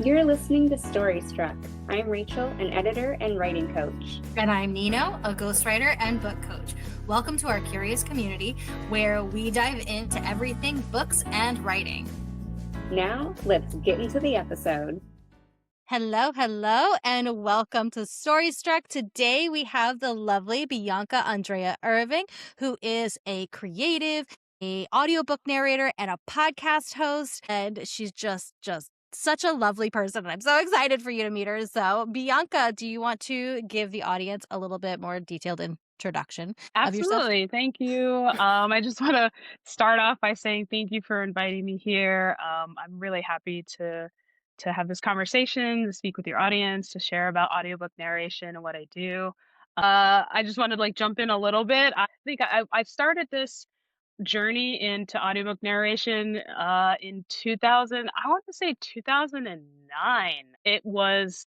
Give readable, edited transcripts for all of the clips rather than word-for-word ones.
You're listening to Story Struck. I'm Rachel, an editor and writing coach. And I'm Nino, a ghostwriter and book coach. Welcome to our curious community where we dive into everything books and writing. Now, let's get into the episode. Hello, and welcome to Story Struck. Today we have the lovely Bianca Andrea Irving, who is a creative, a audiobook narrator, and a podcast host. And she's just such a lovely person. I'm so excited for you to meet her. So, Bianca, do you want to give the audience a little bit more detailed introduction of yourself? Absolutely. Thank you. I just want to start off by saying thank you for inviting me here. I'm really happy to have this conversation, to speak with your audience, to share about audiobook narration and what I do. I just wanted to jump in a little bit. I think I started this journey into audiobook narration in 2000. I want to say 2009.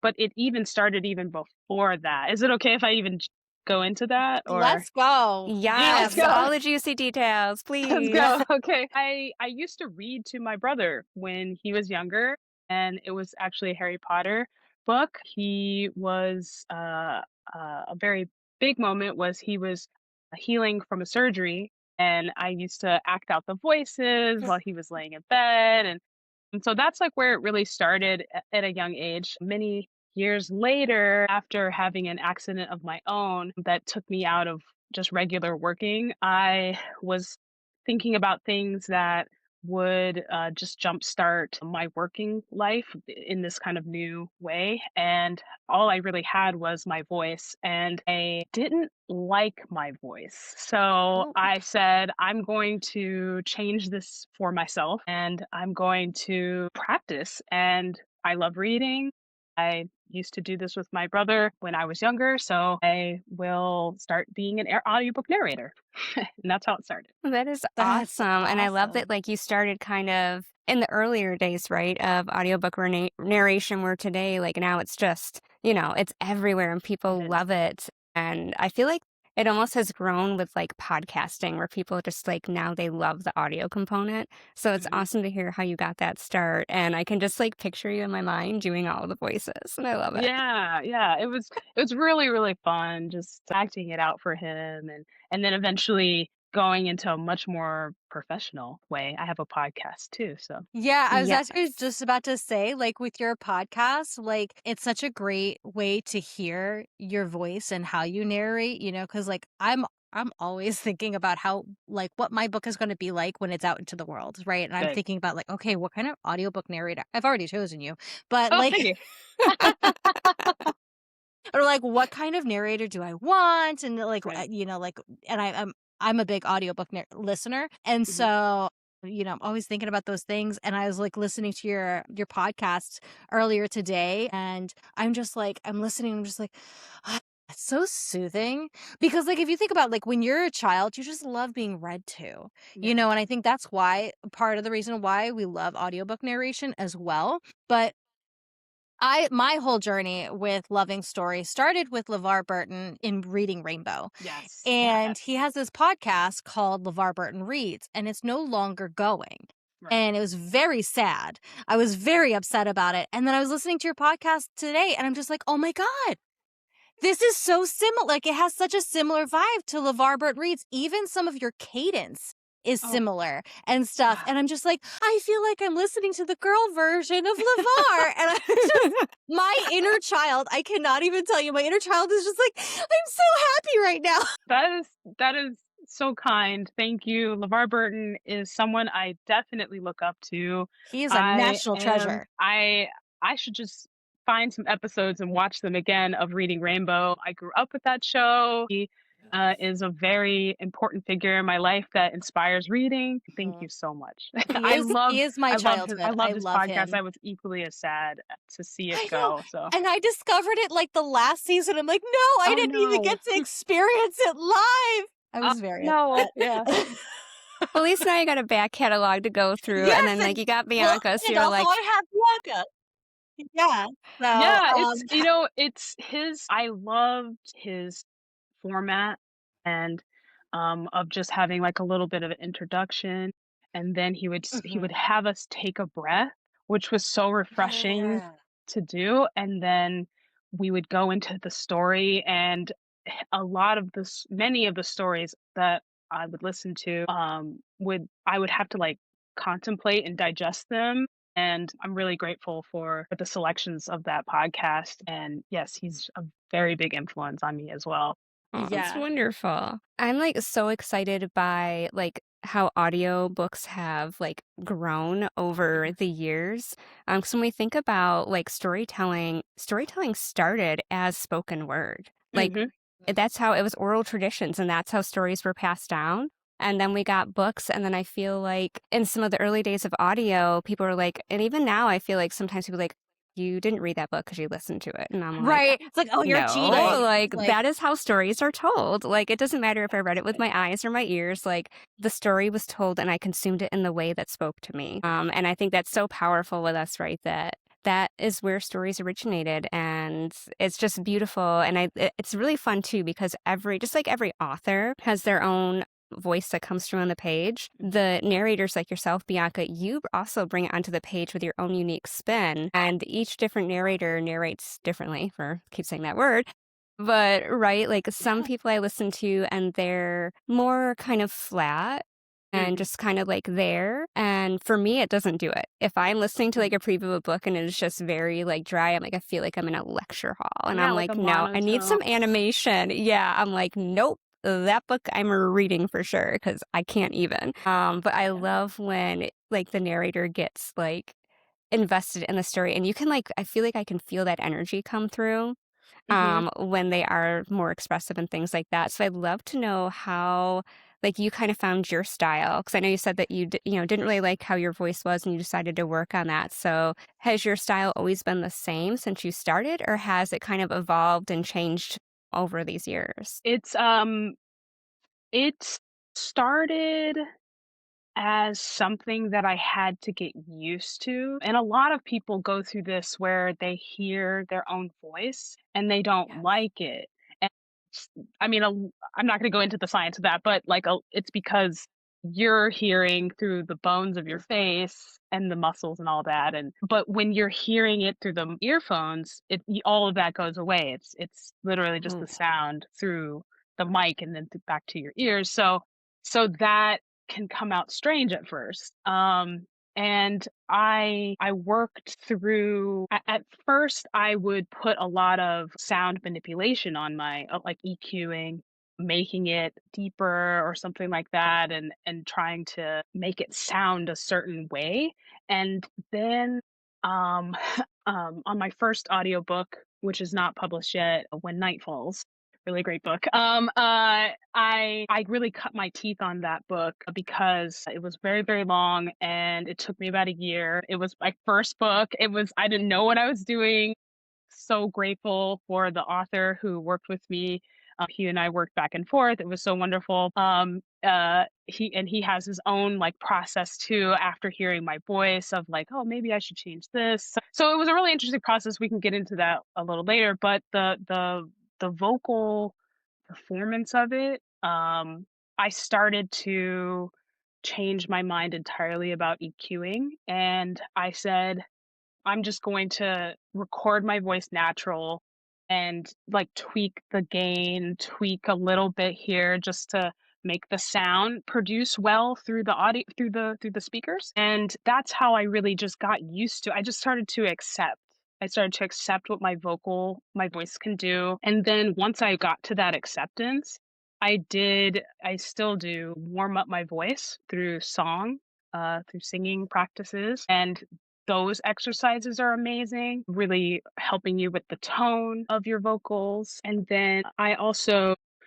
But it even started even before that. Is it okay if I even go into that, or Let's go. Yes, Let's go. all the juicy details, please. Let's go. Okay. I used to read to my brother when he was younger, and it was actually a Harry Potter book. He was a very big moment was he was healing from a surgery, and I used to act out the voices while he was laying in bed, and so that's where it really started at a young age. Many years later, after having an accident of my own that took me out of just regular working, I was thinking about things that would just jumpstart my working life in this kind of new way. And all I really had was my voice, and I didn't like my voice. So Oh. I said, I'm going to change this for myself, and I'm going to practice. And I love reading. I used to do this with my brother when I was younger, so I will start being an audiobook narrator. And that's how it started. That is That's awesome. And I love awesome. that you started kind of in the earlier days, right, of audiobook narration, where today, now it's just, it's everywhere and people It is. love it. And I feel like it almost has grown with podcasting, where people just now they love the audio component. So it's Mhm. awesome to hear how you got that start. And I can just picture you in my mind doing all the voices. And I love it. Yeah. It was really, really fun just acting it out for him, and then eventually going into a much more professional way. I have a podcast too, so Yeah, I was actually Yes. just about to say, with your podcast, it's such a great way to hear your voice and how you narrate, because I'm always thinking about how what my book is going to be like when it's out into the world, right? And I'm good. thinking about okay, what kind of audiobook narrator? I've already chosen you, but Oh, thank you. or what kind of narrator do I want? And Right. and I'm a big audiobook listener, and Mhm. so I'm always thinking about those things. And I was listening to your podcast earlier today, and I'm listening, I'm just "Ah, it's so soothing," because if you think about when you're a child, you just love being read to, Yeah. and I think that's why part of the reason why we love audiobook narration as well. But my whole journey with loving stories started with LeVar Burton in Reading Rainbow. Yes. And Yes. he has this podcast called LeVar Burton Reads, and it's no longer going. Right. And it was very sad. I was very upset about it. And then I was listening to your podcast today, and I'm just oh my God, this is so similar. It has such a similar vibe to LeVar Burton Reads. Even some of your cadence is Oh. similar and stuff. And I'm just I feel like I'm listening to the girl version of LeVar. And I'm just, my inner child, I cannot even tell you, my inner child is just I'm so happy right now. That is so kind. Thank you. LeVar Burton is someone I definitely look up to. He is a national Am treasure. I should just find some episodes and watch them again of Reading Rainbow. I grew up with that show. He is a very important figure in my life that inspires reading. Thank you so much. He is my I childhood. loved his love podcast. him. I was equally as sad to see it I know. go. So And I discovered it the last season. I'm no, I oh didn't even no. get to experience it live. I Oh was very no. upset. Yeah. Well, at least now you got a back catalog to go through, Yes, and then you got well, Bianca, so and you're also I have Bianca. Yeah. So, Yeah, it's his. I loved his format, and of just having a little bit of an introduction, and then he would mhm. have us take a breath which was so refreshing Yeah. to do. And then we would go into the story, and a lot of many of the stories that I would listen to, would I would have to like contemplate and digest them. And I'm really grateful for the selections of that podcast. And yes, he's a very big influence on me as well. Oh, that's Yeah. wonderful. I'm like so excited by like how audiobooks have like grown over the years. So when we think about like storytelling started as spoken word. Like Hmm. that's how it was oral traditions and that's how stories were passed down. And then we got books. And then I feel like in some of the early days of audio, people were like, and even now I feel like sometimes people are like, you didn't read that book because you listened to it. And I'm like, Right. It's like, oh, you're no, cheating. like Like, that is how stories are told. Like it doesn't matter if I read it with my eyes or my ears. Like the story was told and I consumed it in the way that spoke to me. And I think that's so powerful with us, right? That is where stories originated, and it's just beautiful. And it's really fun too because just like every author has their own voice that comes through on the page. The narrators like yourself, Bianca, you also bring it onto the page with your own unique spin. And each different narrator narrates differently, for keep saying that word. But right, like some people I listen to and they're more kind of flat and Hmm. just kind of like there. And for me, it doesn't do it. If I'm listening to like a preview of a book and it's just very like dry, I'm like, I feel like I'm in a lecture hall. And Yeah, I'm like a like, no, I need monotone. some animation. Yeah, I'm like, nope. That book I'm reading for sure because I can't even. But I Yeah. love when like the narrator gets like invested in the story and you can like I feel like I can feel that energy come through Hmm. when they are more expressive and things like that. So I'd love to know how like you kind of found your style because I know you said that didn't really like how your voice was and you decided to work on that. So has your style always been the same since you started or has it kind of evolved and changed over these years? It started as something that I had to get used to. And a lot of people go through this where they hear their own voice and they don't yes. like it. And I mean, I'm not going to go into the science of that, but like it's because you're hearing through the bones of your face and the muscles and all that. And but when you're hearing it through the earphones, all of that goes away. It's literally just the Mm. sound through the mic and then back to your ears. So that can come out strange at first. And I worked through at first I would put a lot of sound manipulation on my like EQing, making it deeper or something like that, and trying to make it sound a certain way. And then um on my first audiobook, which is not published yet, When Night Falls, really great book. I really cut my teeth on that book because it was very, very long and it took me about a year. It was my first book. I didn't know what I was doing. So grateful for the author who worked with me. He and I worked back and forth. It was so wonderful. He has his own like process too after hearing my voice of like, oh, maybe I should change this. So it was a really interesting process. We can get into that a little later, but the vocal performance of it, I started to change my mind entirely about EQing. And I said, I'm just going to record my voice natural and like tweak the gain, tweak a little bit here just to make the sound produce well through the audio through the speakers. And that's how I really just got used to. I just started to accept. I started to accept what my voice can do. And then once I got to that acceptance, I still do warm up my voice through song, through singing practices. And those exercises are amazing, really helping you with the tone of your vocals. And then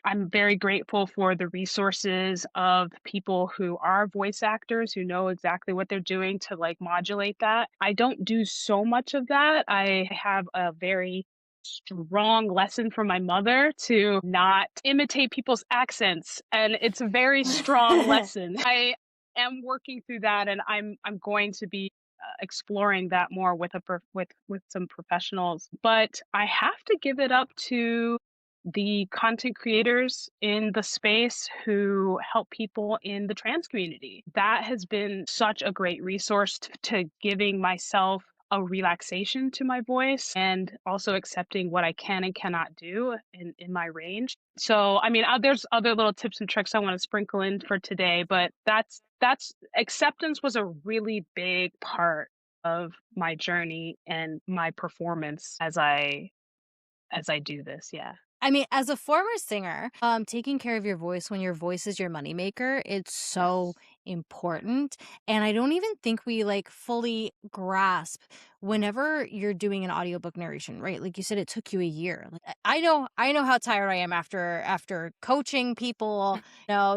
I'm very grateful for the resources of people who are voice actors who know exactly what they're doing to like modulate that. I don't do so much of that. I have a very strong lesson from my mother to not imitate people's accents, and it's a very strong lesson. I am working through that, and I'm going to be exploring that more with with some professionals. But I have to give it up to the content creators in the space who help people in the trans community. That has been such a great resource to giving myself a relaxation to my voice and also accepting what I can and cannot do in my range. So, I mean, there's other little tips and tricks I want to sprinkle in for today, but that's acceptance was a really big part of my journey and my performance as I do this. Yeah. I mean, as a former singer, taking care of your voice when your voice is your moneymaker, it's so important. And I don't even think we like fully grasp whenever you're doing an audiobook narration, right? Like you said, it took you a year. Like I know how tired I am after coaching people,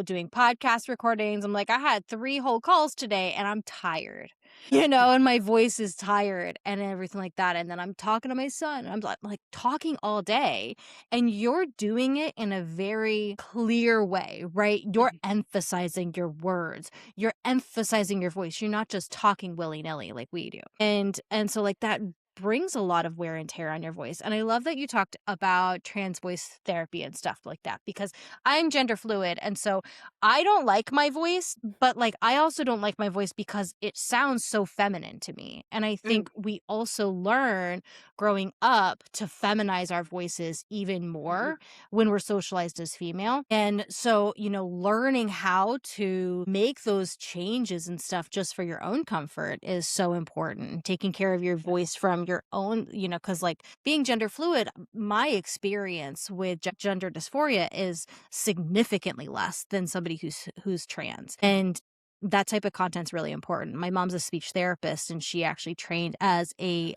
doing podcast recordings. I'm like, I had 3 whole calls today and I'm tired. And my voice is tired and everything like that. And then I'm talking to my son. I'm like talking all day, and you're doing it in a very clear way, right? You're emphasizing your words. You're emphasizing your voice. You're not just talking willy-nilly like we do. And so like that brings a lot of wear and tear on your voice. And I love that you talked about trans voice therapy and stuff like that, because I'm gender fluid. And so I don't like my voice, but like I also don't like my voice because it sounds so feminine to me. And I think we also learn growing up to feminize our voices even more when we're socialized as female. And so, learning how to make those changes and stuff just for your own comfort is so important. And taking care of your voice from your own, because like being gender fluid, my experience with gender dysphoria is significantly less than somebody who's trans. And that type of content's really important. My mom's a speech therapist, and she actually trained as a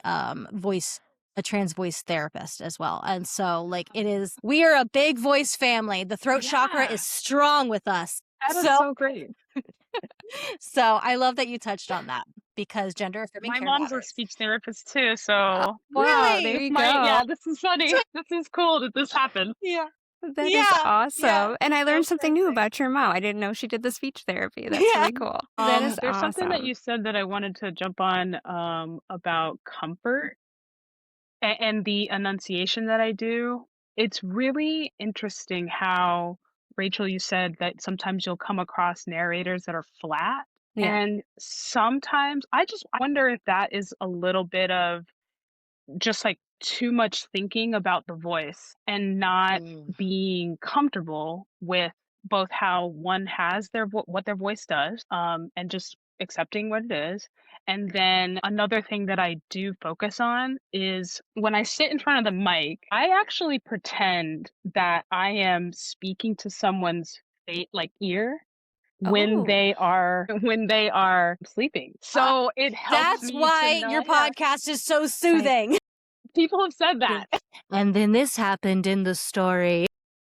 trans voice therapist as well. And so like we are a big voice family. The throat chakra is strong with us. That is so great. So I love that you touched on that, because gender affirming My care mom's matters. a speech therapist too, so Wow, there you go. yeah, this is funny. This is cool that this happened. Yeah. That is Yeah, awesome. yeah, And I so learned something new perfect. about your mom. I didn't know she did the speech therapy. That's Yeah. really cool. That is There's awesome. something that you said that I wanted to jump on about comfort and the enunciation that I do. It's really interesting how, Rachel, you said that sometimes you'll come across narrators that are flat. Yeah. And sometimes I just wonder if that is a little bit of just like too much thinking about the voice and not being comfortable with both how one has what their voice does, and just accepting what it is. And then another thing that I do focus on is when I sit in front of the mic, I actually pretend that I am speaking to someone's ear when they are sleeping. So it helps That's me why to your know. podcast is so soothing. People have said that. And then this happened in the story.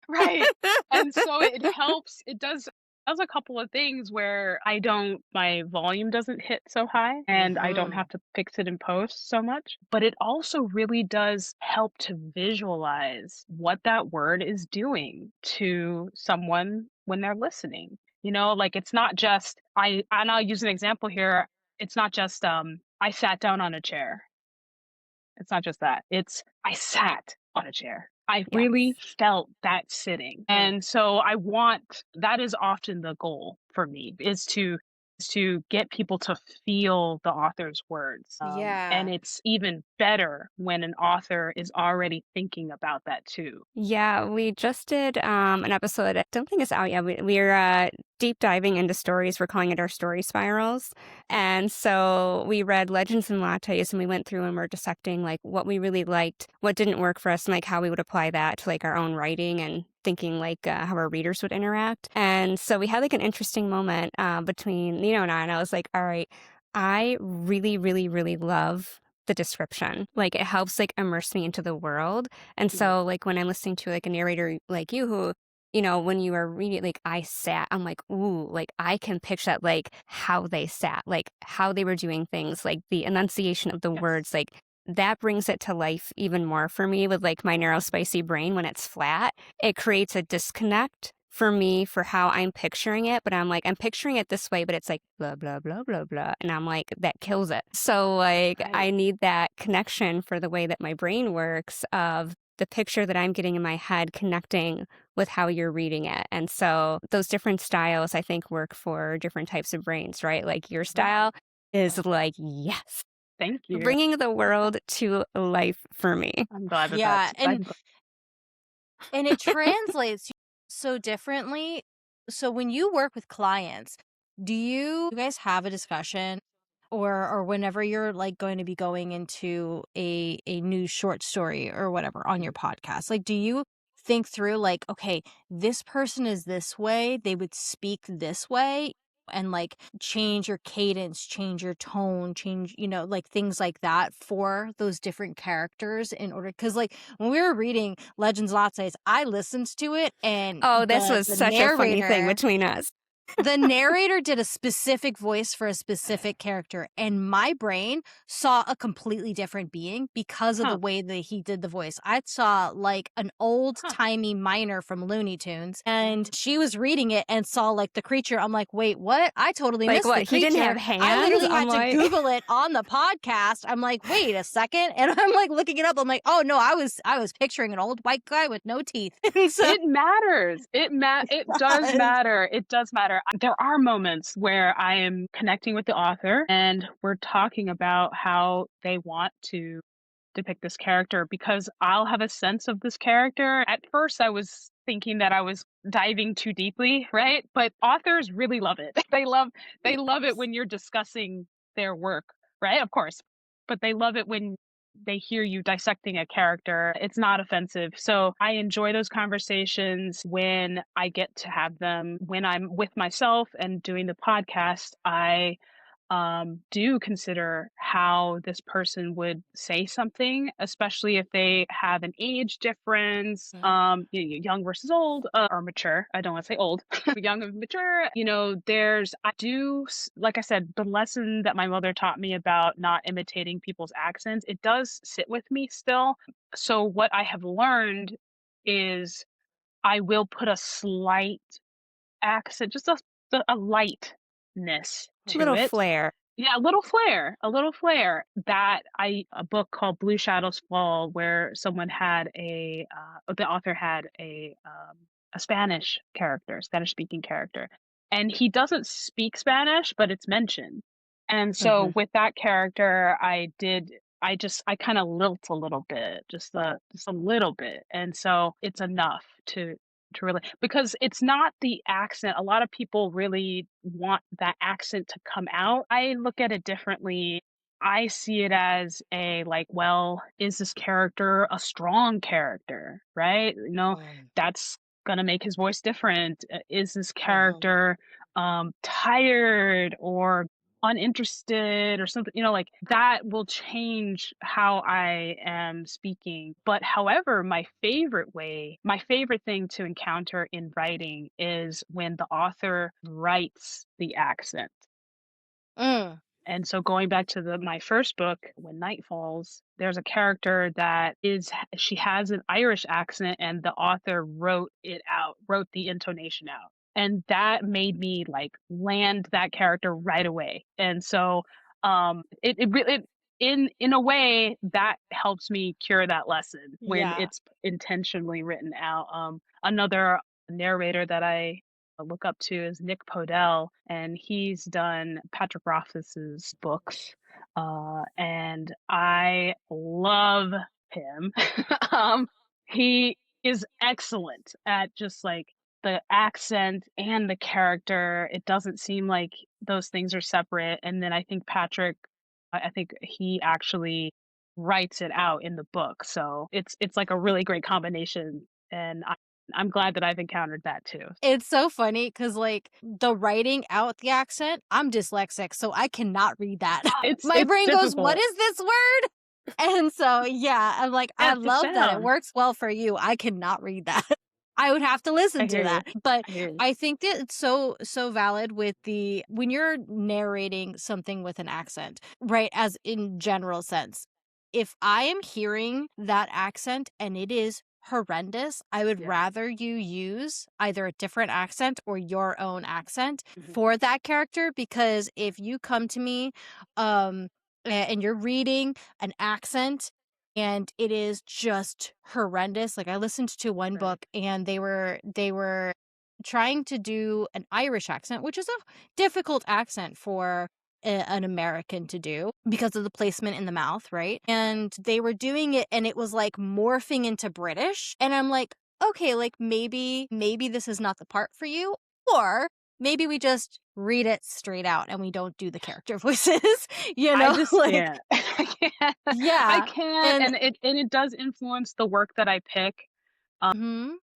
Right. And so it helps. It does a couple of things where my volume doesn't hit so high and I don't have to fix it in post so much. But it also really does help to visualize what that word is doing to someone when they're listening. Like it's not just and I'll use an example here. It's not just I sat down on a chair. It's not just that. It's I sat on a chair. I really felt that sitting. And so that is often the goal for me, is to get people to feel the author's words. And it's even better when an author is already thinking about that too. Yeah, we just did an episode. I don't think it's out yet. We're deep diving into stories. We're calling it our story spirals. And so we read Legends and Lattes, and we went through and we're dissecting like what we really liked, what didn't work for us, and like how we would apply that to like our own writing and thinking like how our readers would interact. And so we had like an interesting moment between and I was like, all right, I really, really, really love the description. Like it helps like immerse me into the world. And so like when I'm listening to like a narrator like you who, when you are reading, like I sat, I'm like, ooh, like I can picture that, like how they sat, like how they were doing things, like the enunciation of the words, like that brings it to life even more for me with like my neurospicy brain when it's flat. It creates a disconnect for me for how I'm picturing it, but I'm like, I'm picturing it this way, but it's like blah, blah, blah, blah, blah. And I'm like, that kills it. So like, Right. I need that connection for the way that my brain works of the picture that I'm getting in my head connecting with how you're reading it. And so those different styles, I think, work for different types of brains, right? Like your style is like, yes, Thank you. bringing the world to life for me. I'm glad that Yeah, that's and it translates so differently. So when you work with clients, do you guys have a discussion or whenever you're like going to be going into a new short story or whatever on your podcast, like do you think through like, okay, this person is this way, they would speak this way, and like change your cadence, change your tone, change, like things like that for those different characters in order, because like when we were reading Legends Lattes, I listened to it and Oh, this was the such a funny thing narrator between us. the narrator did a specific voice for a specific character, and my brain saw a completely different being because of the way that he did the voice. I saw like an old-timey miner from Looney Tunes, and she was reading it and saw like the creature. I'm like, wait, what? I totally Like missed what? the creature. He didn't have hands? I literally had I'm to like- Google it on the podcast. I'm like, wait a second, and I'm like looking it up. I'm like, oh no, I was picturing an old white guy with no teeth. So It matters. It does matter. It does matter. There are moments where I am connecting with the author and we're talking about how they want to depict this character because I'll have a sense of this character. At first, I was thinking that I was diving too deeply, right? But authors really love it. They love it when you're discussing their work, right? Of course. But they love it when they hear you dissecting a character. It's not offensive. So I enjoy those conversations when I get to have them. When I'm with myself and doing the podcast, I do consider how this person would say something, especially if they have an age difference, young versus old, or mature. I don't want to say old, young and mature. Like I said, the lesson that my mother taught me about not imitating people's accents, it does sit with me still. So what I have learned is I will put a slight accent, just a lightness to little it. flair. Yeah, a little flair. A book called Blue Shadows Fall, where the author had a Spanish speaking character, and he doesn't speak Spanish, but it's mentioned. And so with that character, I kind of lilt a little bit, just a little bit, and so it's enough to really, because it's not the accent. A lot of people really want that accent to come out. I look at it differently. I see it as well, is this character a strong character, right? That's gonna make his voice different. Is this character tired or uninterested or something, that will change how I am speaking. But however, my favorite thing to encounter in writing is when the author writes the accent. And so going back to my first book, When Night Falls, there's a character she has an Irish accent, and the author wrote the intonation out. And that made me land that character right away. And so it really, in a way, that helps me cure that lesson when it's intentionally written out. Another narrator that I look up to is Nick Podell, and he's done Patrick Rothfuss's books, and I love him. He is excellent at just the accent and the character. It doesn't seem like those things are separate. And then I think he actually writes it out in the book. So it's like a really great combination, and I'm glad that I've encountered that too. It's so funny because the writing out the accent, I'm dyslexic, so I cannot read that. My brain goes, what is this word? And so, yeah, I'm like, I love that it works well for you. I cannot read that. I would have to listen to that. But I think that it's so valid with when you're narrating something with an accent, right? As in general sense, if I am hearing that accent and it is horrendous, I would Yeah. rather you use either a different accent or your own accent Mhm. for that character, because if you come to me and you're reading an accent and it is just horrendous. Like I listened to one Right. book and they were trying to do an Irish accent, which is a difficult accent for an American to do because of the placement in the mouth, right? And they were doing it and it was like morphing into British. And I'm like, okay, like maybe this is not the part for you. Or maybe we just read it straight out and we don't do the character voices, you know? I just Like, can't. I can't. I yeah. can't, and it does influence the work that I pick.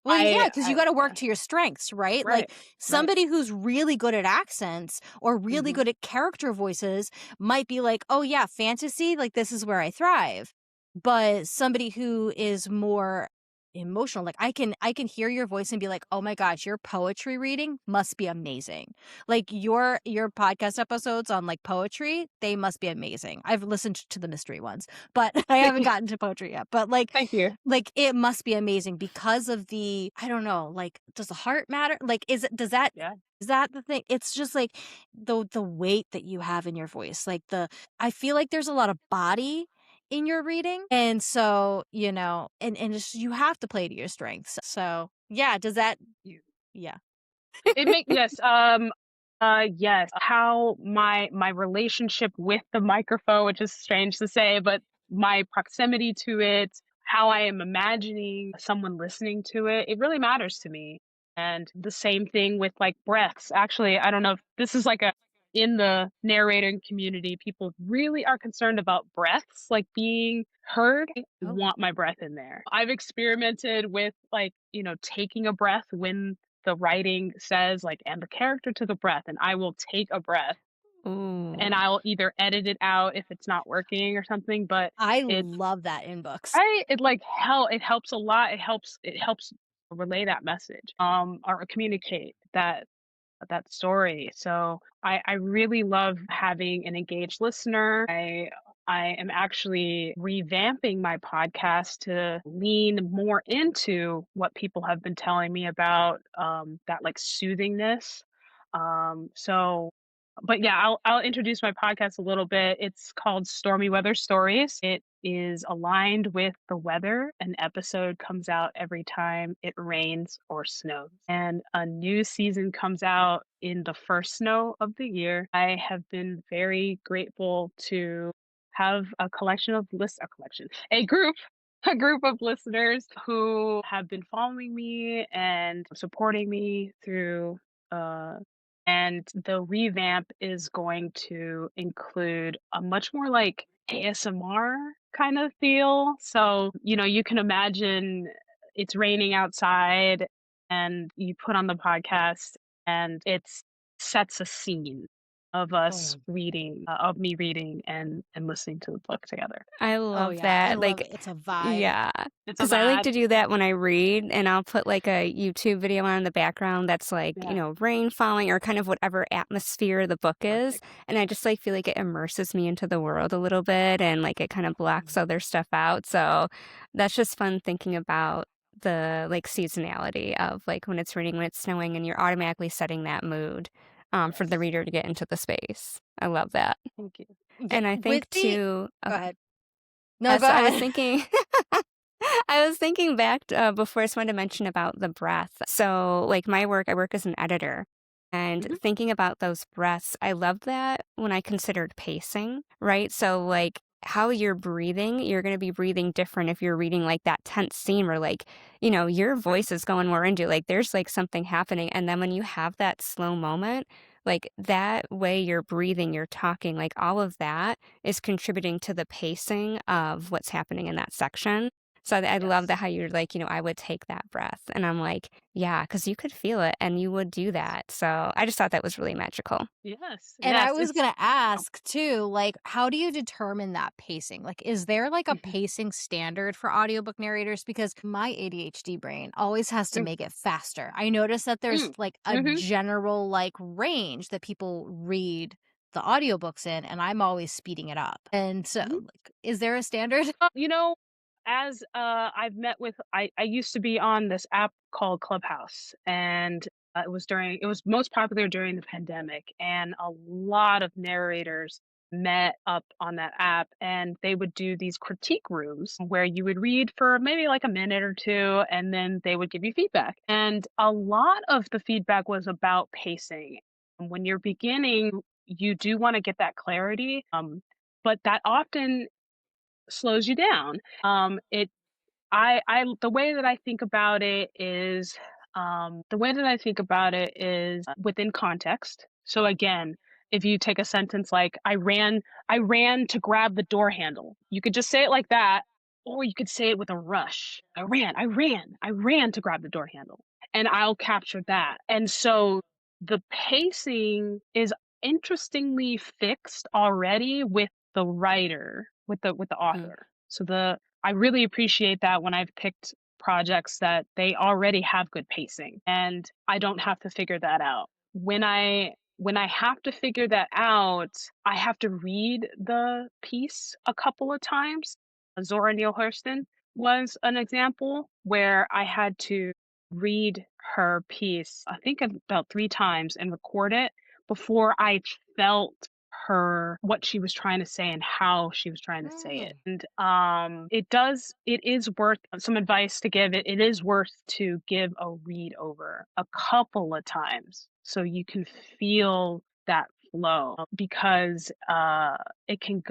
Well, yeah, because you got to Yeah, work to your strengths, right? right, Like right. somebody who's really good at accents or really Mhm. good at character voices might be like, oh, yeah, fantasy, like this is where I thrive. But somebody who is more emotional, like I can hear your voice and be like, oh my gosh, your poetry reading must be amazing. Like your podcast episodes on like poetry, they must be amazing. I've listened to the mystery ones, but I haven't gotten to poetry yet. But Thank you. like it must be amazing because of the, I don't know, like does the heart matter? Like Yeah. is that the thing? It's just like the weight that you have in your voice. Like I feel like there's a lot of body in your reading. And so, and just you have to play to your strengths. So yeah, does that yeah. Yes, yes, how my relationship with the microphone, which is strange to say, but my proximity to it, how I am imagining someone listening to it, it really matters to me. And the same thing with like breaths. Actually, I don't know if this is like a in the narrating community, people really are concerned about breaths, like being heard. I Oh. want my breath in there. I've experimented with like, taking a breath when the writing says like, and the character took a breath, and I will take a breath and Ooh. I'll either edit it out if it's not working or something, but I it's love that in books. it like it helps a lot. It helps relay that message, or communicate that story. So I really love having an engaged listener. I am actually revamping my podcast to lean more into what people have been telling me about, that like soothingness. So but yeah, I'll introduce my podcast a little bit. It's called Stormy Weather Stories. It is aligned with the weather. An episode comes out every time it rains or snows. And a new season comes out in the first snow of the year. I have been very grateful to have a group a group of listeners who have been following me and supporting me through uh and the revamp is going to include a much more like ASMR kind of feel. So, you can imagine it's raining outside and you put on the podcast and it sets a scene of us Oh. reading, of me reading and listening to the book together. I Oh love yeah, I that. love Like, it. It's a vibe. yeah, It's a because I like vibe. to do that when I read, and I'll put like a YouTube video on in the background that's like, Yeah, rain falling or kind of whatever atmosphere the book is. perfect. And I just like feel like it immerses me into the world a little bit and like it kind of blocks other stuff out. So that's just fun thinking about the like seasonality of like when it's raining, when it's snowing, and you're automatically setting that mood for the Yes. reader to get into the space. I love that. Thank you. Yeah, And I with think the too, go oh, ahead. No, yeah, go so I was ahead. thinking, I was thinking back before I just wanted to mention about the breath. So, like my work, I work as an editor. And Hmm. thinking about those breaths, I love that when I considered pacing, right? So, like how you're breathing, you're going to be breathing different if you're reading like that tense scene where, like, your voice is going more into like there's like something happening. And then when you have that slow moment, like that way you're breathing, you're talking, like all of that is contributing to the pacing of what's happening in that section. So I love Yes. that how you're like, I would take that breath. And I'm like, yeah, because you could feel it and you would do that. So I just thought that was really magical. Yes. And I Yes. was It's gonna ask too, like, how do you determine that pacing? Like, is there like a Mhm. pacing standard for audiobook narrators? Because my ADHD brain always has to Mm, make it faster. I notice that there's mm, like a mhm, general like range that people read the audiobooks in, and I'm always speeding it up. And so, mhm. like, is there a standard? Uh, you know, as I've met with, I used to be on this app called Clubhouse, and it was most popular during the pandemic, and a lot of narrators met up on that app, and they would do these critique rooms where you would read for maybe like a minute or two, and then they would give you feedback. And a lot of the feedback was about pacing. When you're beginning, you do want to get that clarity, but that often slows you down. It I the way that I think about it is within context. So again, if you take a sentence like I ran to grab the door handle. You could just say it like that, or you could say it with a rush. I ran to grab the door handle. And I'll capture that. And so the pacing is interestingly fixed already with the writer, with the author. So I really appreciate that when I've picked projects that they already have good pacing and I don't have to figure that out. When I have to figure that out, I have to read the piece a couple of times. Zora Neale Hurston was an example where I had to read her piece, I think about 3 times, and record it before I felt what she was trying to say and how she was trying to say it. And it is worth some advice to give. It is worth to give a read over a couple of times so you can feel that flow, because it can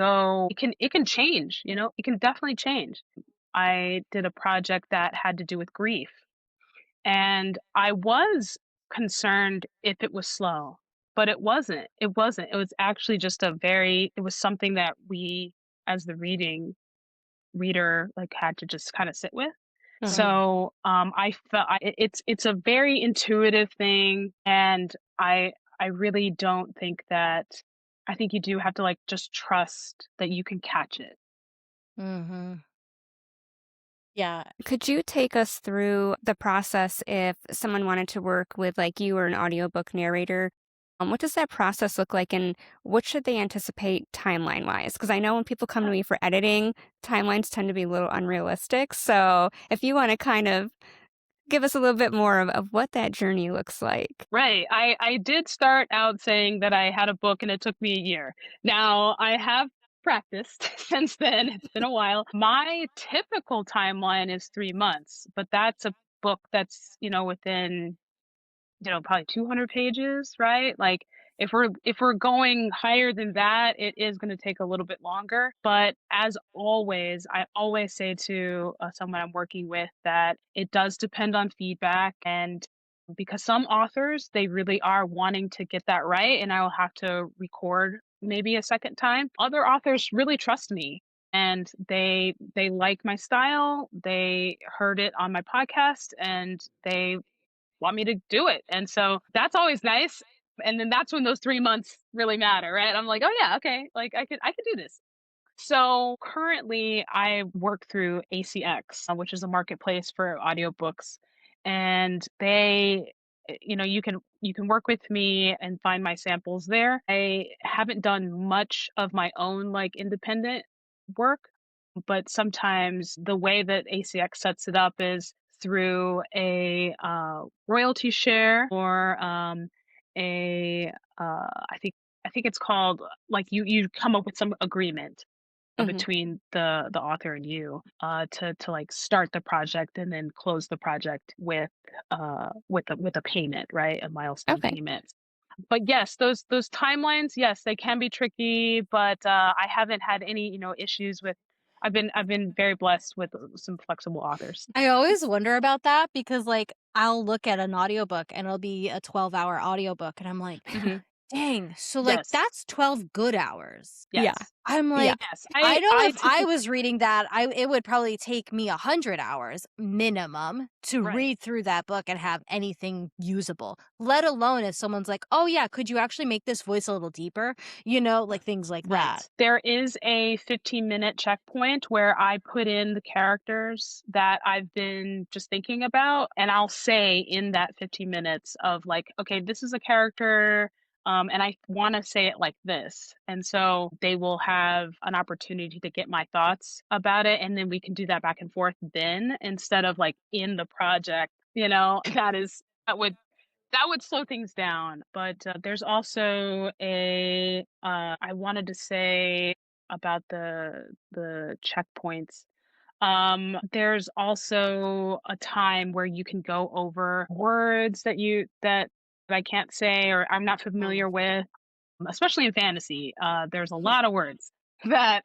change, it can definitely change. I did a project that had to do with grief, and I was concerned if it was slow, but it wasn't. It wasn't. It was actually just it was something that we, as the reader, like had to just kind of sit with. So I felt it's a very intuitive thing, and I really don't think that. I think you do have to like just trust that you can catch it. Mm-hmm. Yeah. Could you take us through the process if someone wanted to work with like you or an audiobook narrator? What does that process look like, and what should they anticipate timeline wise? Because I know when people come to me for editing, timelines tend to be a little unrealistic. So if you want to kind of give us a little bit more of what that journey looks like. Right. I did start out saying that I had a book and it took me a year. Now I have practiced since then. It's been a while. My typical timeline is 3 months, but that's a book that's, within, probably 200 pages, right? Like if we're going higher than that, it is going to take a little bit longer. But as always, I always say to someone I'm working with that it does depend on feedback, and because some authors, they really are wanting to get that right, and I will have to record maybe a second time. Other authors really trust me, and they like my style. They heard it on my podcast, and they want me to do it. And so that's always nice. And then that's when those 3 months really matter, right? I'm like, oh yeah, okay, like I could do this. So currently I work through ACX, which is a marketplace for audiobooks. And you can work with me and find my samples there. I haven't done much of my own like independent work, but sometimes the way that ACX sets it up is through a royalty share, or I think it's called, like, you come up with some agreement between the author and you, to like start the project and then close the project with a payment, right? A milestone Okay. payment. But yes, those timelines, yes, they can be tricky, but I haven't had any, issues with. I've been very blessed with some flexible authors. I always wonder about that because, like, I'll look at an audiobook and it'll be a 12-hour audiobook, and I'm like, Mhm. dang, so like Yes. that's 12 good hours. Yes. Yeah. I'm Yeah. like, Yes. I know if I typically- was reading that, it would probably take me 100 hours minimum to Right. read through that book and have anything usable, let alone if someone's like, oh yeah, could you actually make this voice a little deeper? Like things like that. There is a 15-minute checkpoint where I put in the characters that I've been just thinking about, and I'll say in that 15 minutes of like, okay, this is a character and I want to say it like this. And so they will have an opportunity to get my thoughts about it. And then we can do that back and forth then instead of like in the project, that would slow things down. But there's also I wanted to say about the checkpoints. There's also a time where you can go over words that I can't say or I'm not familiar with, especially in fantasy. There's a lot of words that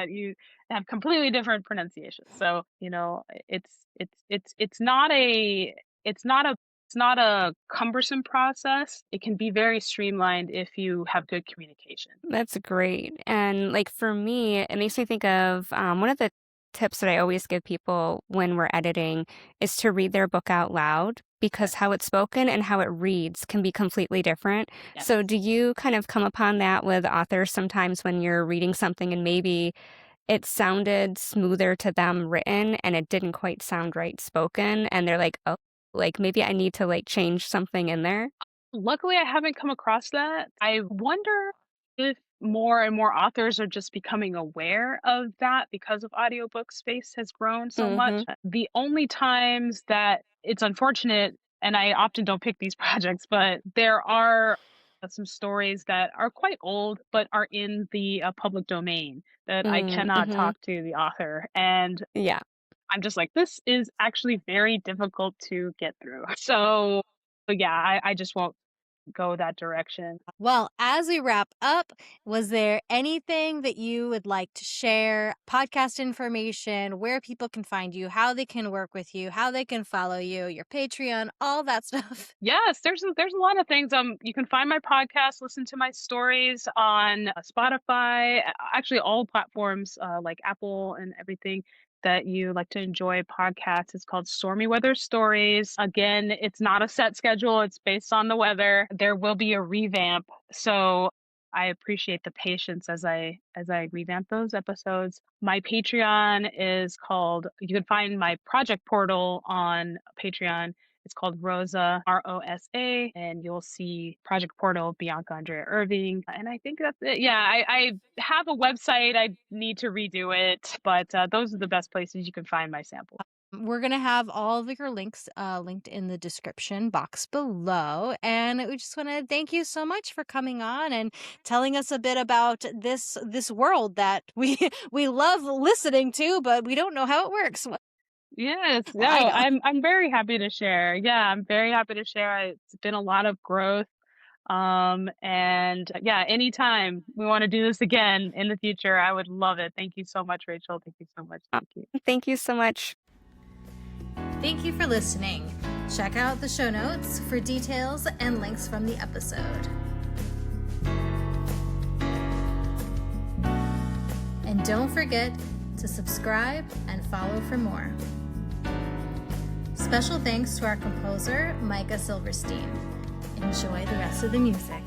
you have completely different pronunciations. So, it's not a it's not a it's not a cumbersome process. It can be very streamlined if you have good communication. That's great. And like for me, it makes me think of one of the tips that I always give people when we're editing is to read their book out loud because how it's spoken and how it reads can be completely different. Yes. So, do you kind of come upon that with authors sometimes when you're reading something and maybe it sounded smoother to them written and it didn't quite sound right spoken? And they're like, oh, like maybe I need to like change something in there? Luckily, I haven't come across that. I wonder if more and more authors are just becoming aware of that because of audiobook space has grown so much. The only times that it's unfortunate, and I often don't pick these projects, but there are some stories that are quite old but are in the public domain that I cannot talk to the author. And Yeah. I'm just like, this is actually very difficult to get through. So yeah, I just won't go that direction. Well, as we wrap up, was there anything that you would like to share? Podcast information, where people can find you, how they can work with you, how they can follow you, your Patreon, all that stuff. Yes, there's a lot of things. You can find my podcast, listen to my stories on Spotify, actually all platforms like Apple and everything that you like to enjoy podcasts. It's called Stormy Weather Stories. Again, it's not a set schedule. It's based on the weather. There will be a revamp. So I appreciate the patience as I revamp those episodes. My Patreon is called, you can find my project portal on Patreon. It's called Rosa, Rosa, and you'll see Project Portal, Bianca, Andrea, Irving. And I think that's it. Yeah, I have a website. I need to redo it, but those are the best places you can find my sample. We're going to have all of your links linked in the description box below. And we just want to thank you so much for coming on and telling us a bit about this world that we love listening to, but we don't know how it works. Yes, no, I know. I'm very happy to share. Yeah, I'm very happy to share. It's been a lot of growth. And yeah, anytime we want to do this again in the future, I would love it. Thank you so much, Rachel. Thank you so much. Thank you. Thank you so much. Thank you for listening. Check out the show notes for details and links from the episode. And don't forget to subscribe and follow for more. Special thanks to our composer, Micah Silverstein. Enjoy the rest of the music.